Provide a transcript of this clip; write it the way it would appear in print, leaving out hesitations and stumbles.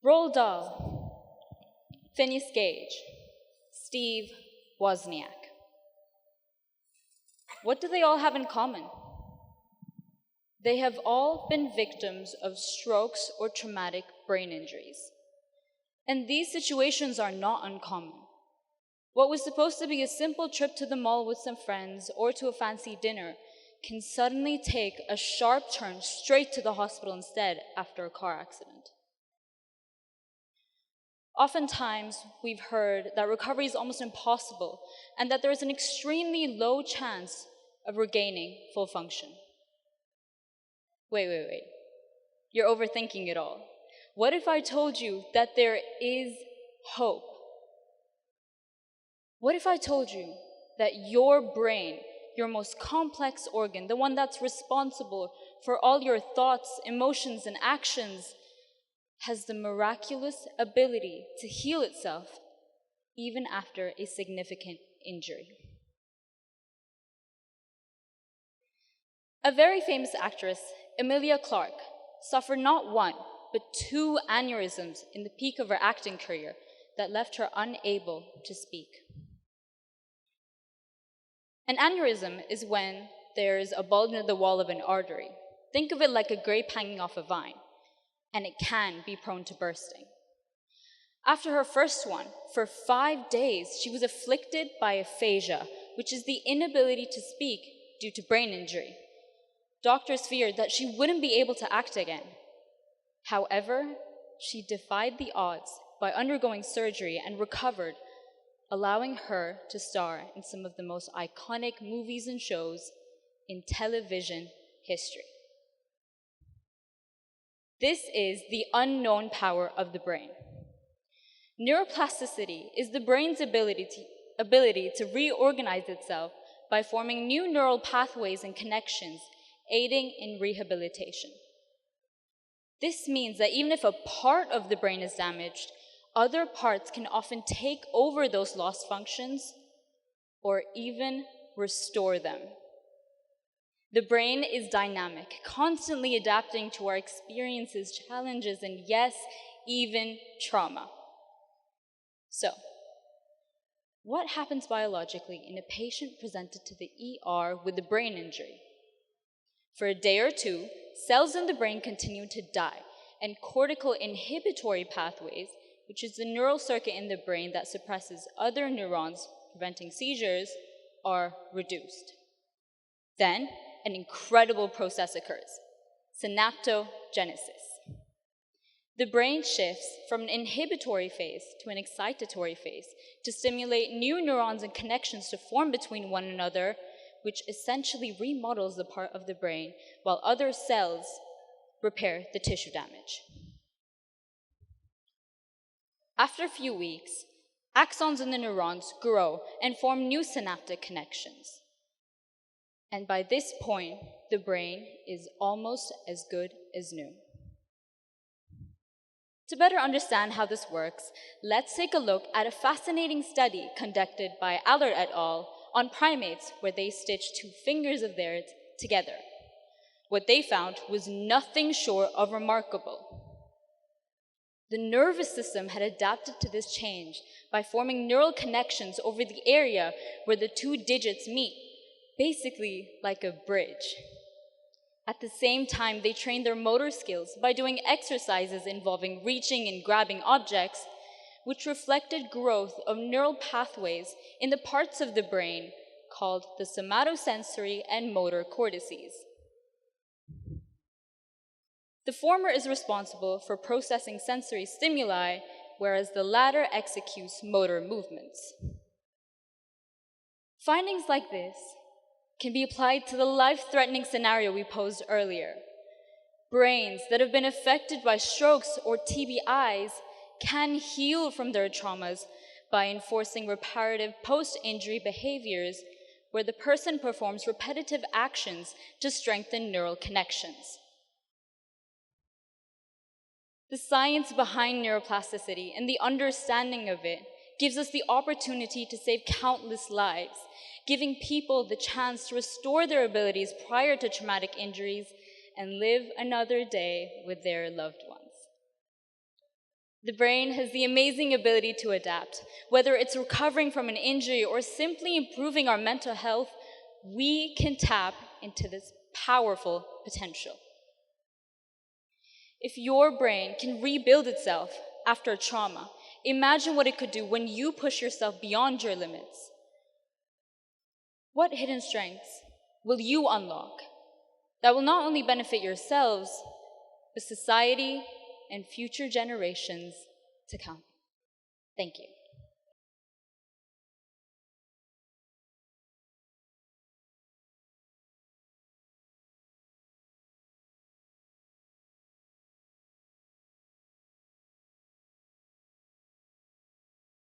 Roald Dahl, Phineas Gage, Steve Wozniak. What do they all have in common? They have all been victims of strokes or traumatic brain injuries. And these situations are not uncommon. What was supposed to be a simple trip to the mall with some friends or to a fancy dinner can suddenly take a sharp turn straight to the hospital instead after a car accident. Oftentimes, we've heard that recovery is almost impossible and that there is an extremely low chance of regaining full function. Wait. You're overthinking it all. What if I told you that there is hope? What if I told you that your brain, your most complex organ, the one that's responsible for all your thoughts, emotions, and actions, has the miraculous ability to heal itself even after a significant injury? A very famous actress, Emilia Clark, suffered not one, but 2 aneurysms in the peak of her acting career that left her unable to speak. An aneurysm is when there's a bulge in the wall of an artery. Think of it like a grape hanging off a vine, and it can be prone to bursting. After her first one, for 5 days, she was afflicted by aphasia, which is the inability to speak due to brain injury. Doctors feared that she wouldn't be able to act again. However, she defied the odds by undergoing surgery and recovered, allowing her to star in some of the most iconic movies and shows in television history. This is the unknown power of the brain. Neuroplasticity is the brain's ability to reorganize itself by forming new neural pathways and connections, aiding in rehabilitation. This means that even if a part of the brain is damaged, other parts can often take over those lost functions or even restore them. The brain is dynamic, constantly adapting to our experiences, challenges, and yes, even trauma. So, what happens biologically in a patient presented to the ER with a brain injury? For a day or 2, cells in the brain continue to die, and cortical inhibitory pathways, which is the neural circuit in the brain that suppresses other neurons, preventing seizures, are reduced. Then, an incredible process occurs: synaptogenesis. The brain shifts from an inhibitory phase to an excitatory phase to stimulate new neurons and connections to form between one another, which essentially remodels the part of the brain while other cells repair the tissue damage. After a few weeks, axons in the neurons grow and form new synaptic connections. And by this point, the brain is almost as good as new. To better understand how this works, let's take a look at a fascinating study conducted by Allard et al. On primates, where they stitched 2 fingers of theirs together. What they found was nothing short of remarkable. The nervous system had adapted to this change by forming neural connections over the area where the 2 digits meet, basically like a bridge. At the same time, they trained their motor skills by doing exercises involving reaching and grabbing objects, which reflected growth of neural pathways in the parts of the brain called the somatosensory and motor cortices. The former is responsible for processing sensory stimuli, whereas the latter executes motor movements. Findings like this can be applied to the life-threatening scenario we posed earlier. Brains that have been affected by strokes or TBIs can heal from their traumas by enforcing reparative post-injury behaviors where the person performs repetitive actions to strengthen neural connections. The science behind neuroplasticity and the understanding of it gives us the opportunity to save countless lives, giving people the chance to restore their abilities prior to traumatic injuries and live another day with their loved ones. The brain has the amazing ability to adapt. Whether it's recovering from an injury or simply improving our mental health, we can tap into this powerful potential. If your brain can rebuild itself after trauma, imagine what it could do when you push yourself beyond your limits. What hidden strengths will you unlock that will not only benefit yourselves, but society and future generations to come? Thank you.